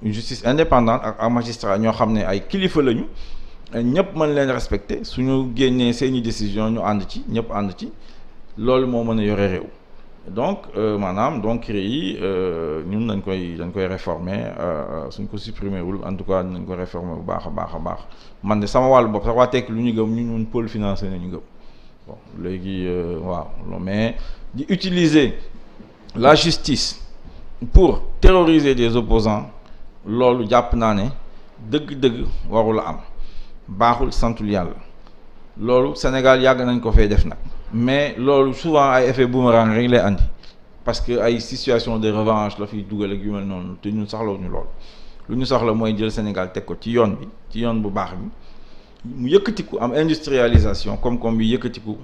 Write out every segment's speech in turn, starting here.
une justice indépendante ak magistrat ñoo xam ne ay kilifa lañu ñëpp mën leen respecter suñu génnee seeni décision ñu ànd ci ñëpp ànd ci loolu moo mën a yore réew donc maanaam donc CREI ñun dañ koy réformer suñ ko supprimer wul en tout cas dinañ ko réformer bu baax a baax man de sama wàllu bopp sax waa tekki lu ñu gëm ñun pôle financier nañu gëm bon léegi waaw mais di utiliser la justice pour terroriser des opposants loolu jàpp naa ne dëgg-dëgg warul a am baaxul santul yàlla loolu Sénégal yàgg nañ ko fay def nag mais loolu souvent ay effet boomerang rek lay andi parce que ay situation de revanche la fiy dugal ak yu mel noonu te ñun soxlawuñu lool lu ñu soxla mooy jël Sénégal teg ko ci yoon bu baax bi mu yëkkatiku am industrialisation koom-koom bi yëkkatiku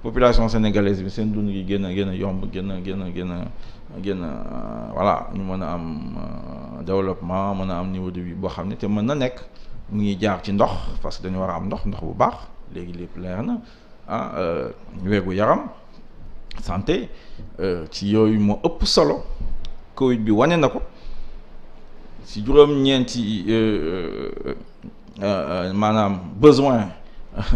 population sénégalaise bi seen dund gi gën a yomb gën a voilà ñu mën a am développement mën a am niveau de vie boo xam ne te mën na nekk mu ngi jaar ci ndox parce que dañu war a am ndox bu baax léegi lépp leer na wérgu yaram santé ci yooyu moo ëpp solo Covid bi wane na ko ci juróom-ñeenti maanaam besoin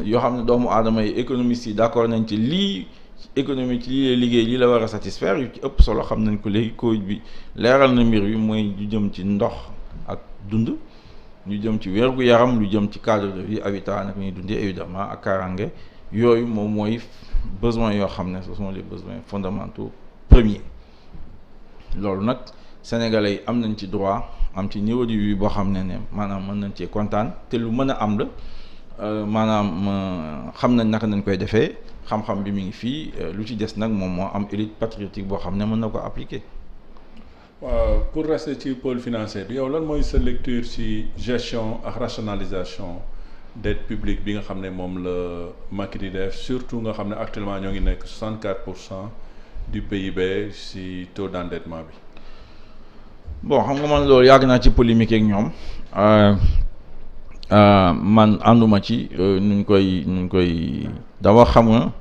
yoo xam ne doomu aadama yi économistes yi d'accord nañ ci lii économie ci lii lay liggéey lii la war a satisfaire yu ci ëpp solo xam nañ ko léegi Covid bi leeral na mbir bi mooy ñu jëm ci ndox ak dund ñu jëm ci wérgu yaram lu jëm ci cadre de vie habitat nag ñuy dundee évidemment ak kaaraange yooyu moom mooy besoins yoo xam ne ce sont les besoins fondamentaux premiers loolu nag sénégalais yi am nañ ci droit am ci niveau de vie boo xam ne maanaam mën nañ cee kontaan te lu mën a am la maanaam xam nañ naka nañ koy defee xam-xam bi mi ngi fii lu ci des nag moom moo am élite patriotique boo xam ne mën na ko appliquer. waaw pour rester ci pôle financier bi yow lan mooy sa lecture ci gestion ak rationalisation dette publique bi nga xam ne moom la Macky di def surtout nga xam ne actuellement ñoo ngi nekk 64% du PIB ci taux d'endettement bi. bon xam nga man loolu yàgg naa ci polémique ak ñoom man ànduma ci nuñ koy dama xam nga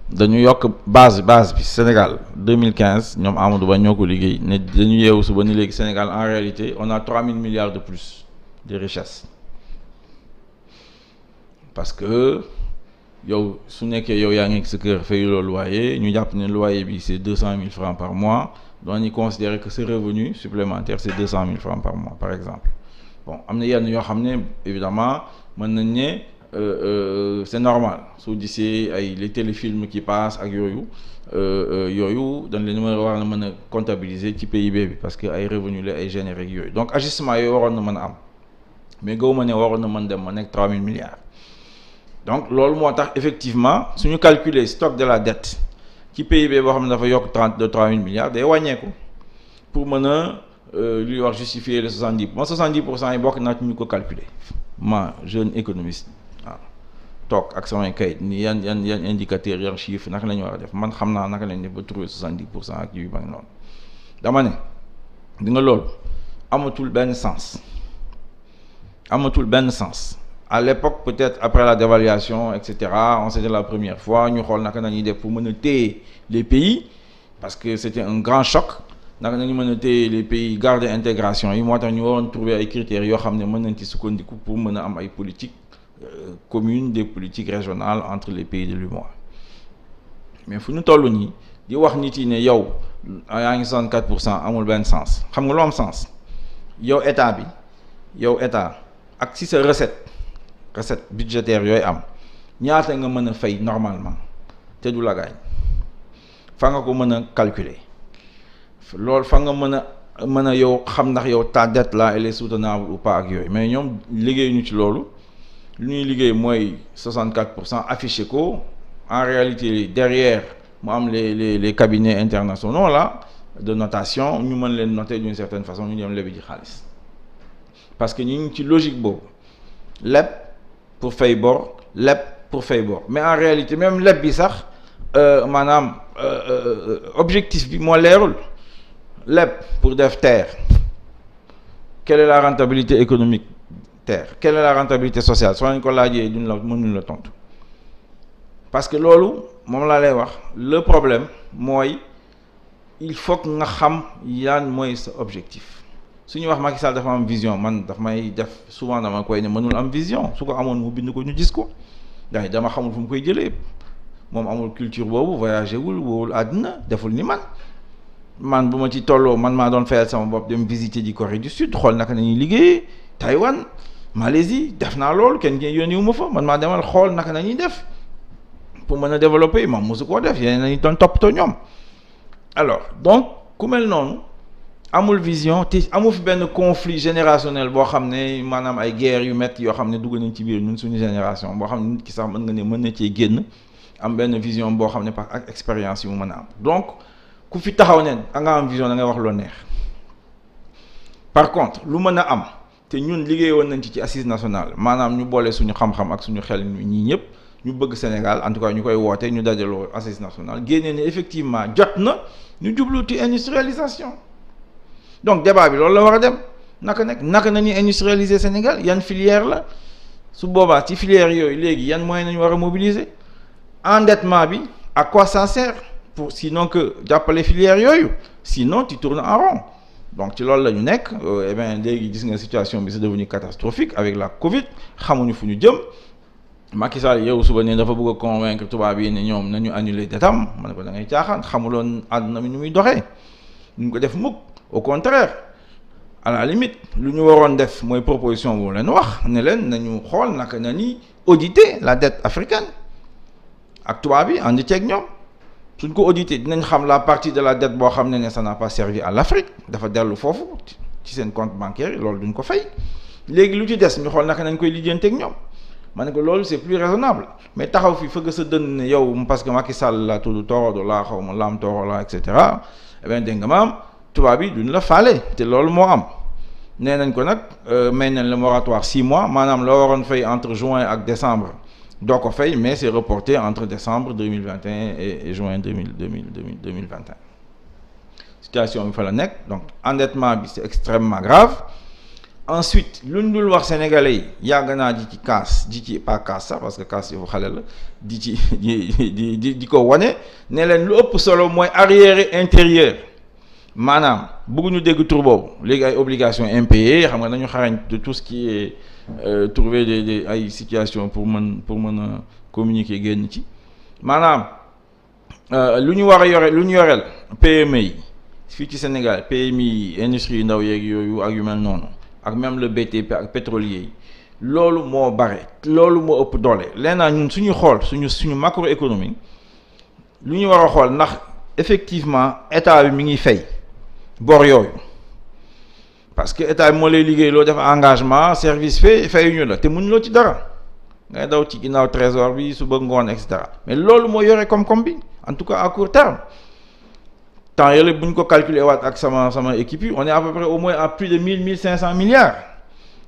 dañu yokk base bi Sénégal 2015 ñoom Amadou Ba ñoo ko liggéey ne dañu yeewu suba ni léegi Sénégal en réalité on a 3000 milliards de plus de richesse parce que yow su nekkee yow yaa ngi sa kër fayuloo loyer ñu jàpp ne loyer bi c'est 200 000 francs par mois doon considérer que ce revenu supplémentaire c'est 200 000 francs par mois par exemple bon am na yenn yoo xam ne évidemment mën nañ ne c'est normal soo gisee ay les téléfilms qui passent ak yooyu dañ leen war na mën a comptabiliser ci PIB bi parce que ay revenus la ay généré ak yooyu donc ajustement yooyu waroon na mën a am mais gaw ma ne waroon na mën dem ma nekk 3000 milliards donc loolu moo tax effectivement suñu calculer stock de la dette ci PIB boo xam ne dafa yokk 3000 milliards day wàññeeku pour mën a luy wax justifier les 70% yi bokk naa ci ñu ko calculer ma jeune économiste waaw toog ak samay kayit ni yan indicateurs yan chiffres naka la ñu war a def man xam naa naka lañ def ba trouver 70% ak yu mag noonu dama ne di nga loolu amatul benn sens à l'époque peut-être après la dévaluation et cetera on c'était la première fois ñu xool naka nañuy def pour mën a téye les pays parce que c'était un grand choc naka nañu mën a téye les pays garder intégration yi moo tax ñu waroon trouver ay critères yoo xam ne mën nañ ci sukkandiku pour mën a am ay politiques communes des politiques régionales entre les pays de l'UEMOA mais fu ñu toll nii di wax nit yi ne yow yaa ngi 64% amul benn sens xam nga lu am sens yow état ak si sa recette budgétaire yooyu am ñaata nga mën a fay normalement te du la gaañ fa nga ko mën a calculer loolu fa nga mën a yow xam ndax yow ta dette là elle est soutenable ou pas ak yooyu mais ñoom liggéeyuñu ci loolu lu ñuy liggéey mooy 64% affiché ko en réalité derrière mu am les cabinets internationaux là de notation ñu mën leen noter d'une certaine façon ñu dem lebi ji xaalis parce que ñu ngi ci logique boobu leb pour fay bor mais en réalité même leb bi sax maanaam objectif bi moo leerul leb pour def terre quelle est la rentabilité économique terre quelle est la rentabilité sociale soo leen ko laajee mënuñ la tontu parce que loolu moom laa lay wax le problème mooy il faut que nga xam yan mooy sa objectif su ñu wax Macky Sall dafa am vision man daf may def souvent dama koy ne mënul am vision su ko amoon mu bind ko ñu gis ko ndax dama xamul fu mu koy jëlee moom amul culture boobu voyagé wul wóorul àddina deful ni man bu ma ci tolloo man maa doon fayal sama bopp dem visiter ji Corée du Sud xool naka nañuy liggéeyee Taïwan Malaisie def naa loolu kenn yónni wu ma fa man maa demal xool naka nañuy def pour mën a développer moom mosu koo def yeneen nañu doon toppatoo ñoom alors donc ku mel noonu amul vision te amul fi benn conflit générationnel boo xam ne maanaam ay guerre yu métti yoo xam ne dugg nañ ci biir ñun suñu génération boo xam ne nit ki sax mën nga ne mën na cee génn am benn vision boo xam ne par ak expérience yu mu mën a am donc ku fi taxaw ne da nga am vision da ngay wax loo neex par contre lu mën a am te ñun liggéey woon nañ ci assise nationale maanaam ñu boole suñu xam-xam ak suñu xel ñii ñëpp ñu bëgg Sénégal en tout cas ñu koy woote ñu dajaloo assise nationale génnee ne effectivement jot na ñu jublu ci industrialisation donc débat bi loolu la war a dem naka nañuy industrialiser Sénégal yan filière la su boobaa ci filière yooyu léegi yan moyens nañu war a mobiliser endettement bi à quoi ça sert pour sinon que jàppale filière yooyu sinon tu tournes en rond donc ci loolu la ñu nekk eh bien léegi gis nga situation bi c'est devenu catastrophique avec la Covid xamuñu fu ñu jëm Macky Sall yow suba ne dafa bëgg a convaincre tubaab yi ne ñoom nañu annuler detam ma ne ko da ngay caaxaan xamuloon àdduna bi nu muy doxee ñu ko def mukk au contraire à la limite lu ñu waroon def mooy proposition bu leen wax ne leen nañu xool naka na ni auditer la dette africaine ak tubaab yi ànd ceeg ñoom suñ ko auditer dinañ xam la partie de la dette boo xam ne ça n'a pas servi à l'Afrique dafa dellu foofu ci seen compte bancaire yi loolu duñ ko fay léegi lu ci des ñu xool naka nañ koy lijjanteeg ñoom ma ne ko loolu c'est plus raisonnable mais taxaw fi fëgg sa dënn ne yow parce que Macky Sall la tudd Torodo laa xaw ma laam Toro la et cetera eh bien dégg nga maam tubaab yi duñ la faale te loolu moo am nee nañ ko nag may nañ le moratoire 6 mois maanaam loo waroon fay entre juin ak décembre doo ko fay mais c'est reporté entre décembre 2021 et juin 2021 situation bi fa la nekk donc endettement bi c'est extrêmement grave ensuite luñ dul wax sénégalais yi yàgg naa di ci kaas di ci pas kaas sax parce que kaas yow xale la di ci di ko wane ne leen lu ëpp solo mooy arriéré intérieur maanaam bëgguñu dégg tur boobu léegi ay obligations impayées xam nga nañu xarañ de tout ce qui est trouver des ay situations pour mën a communiquer génn ci maanaam lu ñu war a yore lu ñu yoreel PME yi fii ci Sénégal PMI industrie yu ndaw yeeg yooyu ak yu mel noonu ak même le BTP ak pétrolier yi loolu moo bare loolu moo ëpp doole léegi ñun suñu xool suñu macroéconomie lu ñu war a xool ndax effectivement état bi mi ngi fay bor yooyu parce que état bi moo lay liggéey loo def engagement service fayuñu la te mënuloo ci dara ngay daw ci ginnaaw trésor bi suba ngoon et cetera mais loolu moo yore koom-koom bi en tout cas à court terme temps yële bu ñu ko calculer waat ak sama équipe yi on est à peu près au moins à plus de 1500 milliards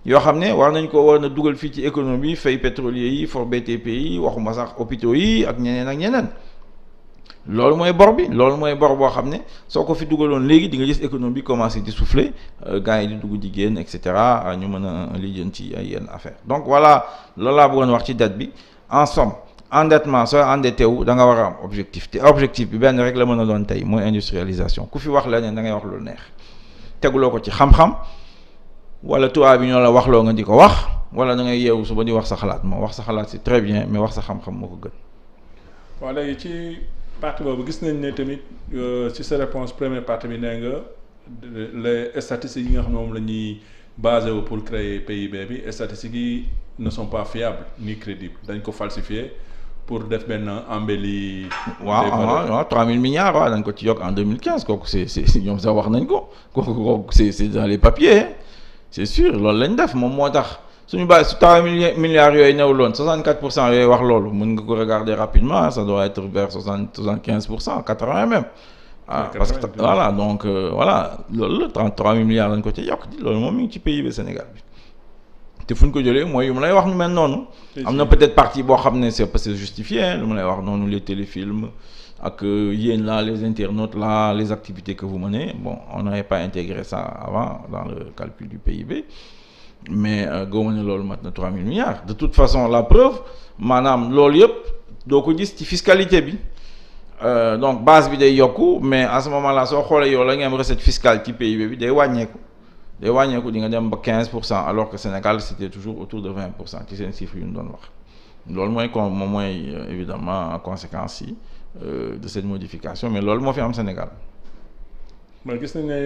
yoo xam ne war na dugal fii ci économie fay pétrolier yi for BTP yi waxuma sax hôpitaux yi ak ñeneen loolu mooy bor bi loolu mooy bor boo xam ne soo ko fi dugaloon léegi di nga gis économie bi commencé di souffler gars yi di dugg di génn et cetera ñu mën a lijjanti ay yenn affaire donc voilà loolu laa bëggoon wax ci dette bi en somme endettement soo endetté wu da nga war a am objectif te objectif bi benn rek la mën a doon tey mooy industrialisation ku fi wax leneen da ngay wax lu neex teguloo ko ci xam-xam wala tubaab bi ñoo la waxloo nga di ko wax wala da ngay yeewu suba di wax sa xalaat moo wax sa xalaat c'est très bien mais wax sa xam-xam moo ko gën. waaw léegi ci partie boobu gis nañ ne tamit ci sa réponse première partie bi nee nga les statistiques yi nga xam ne moom la ñuy basé wu pour créer PIB bi statistiques yi ne sont pas fiables ni crédibles dañ ko falsifier pour def benn embellie. waaw 3000 milliards waaw dañ ko ci yokk en 2015 kooku c'est ñoom sax wax nañ ko kooku c'est dans les papiers c'est sûr loolu lañ def moom moo tax suñu bàyyi su 3000 milliards yooyu newuloon 64% yooyu wax loolu mën nga ko regarder rapidement ça doit être vers 75% 80 même. ah parce que voilà donc voilà loolu la 33 000 milliards lañ ko ci yokk loolu moom mi ngi ci PIB Sénégal bi te fu ñu ko jëlee mooy yu ma lay wax ñu mel noonu. am na peut-être partie boo xam ne c'est justifié lu ma lay wax noonu les téléfilms ak yéen là les internautes là les activités que vous menez bon on n'avait pas intégré ça avant dans le calcul du PIB mais góob ne loolu mat na 3 000 milliards de toute façon la preuve maanaam loolu yëpp doo ko gis ci fiscalité bi. Donc base bi day yokku mais à ce moment là soo xoolee yow la nga am recette fiscale ci PIB bi day wàññeeku day wàññeeku di nga dem ba 15% alors que Sénégal c'était toujours autour de 20% ci seen chiffres yu ñu doon wax loolu mooy moom mooy évidemment conséquences yi de cette modification mais loolu moo fi am Sénégal. mais gis nañ ne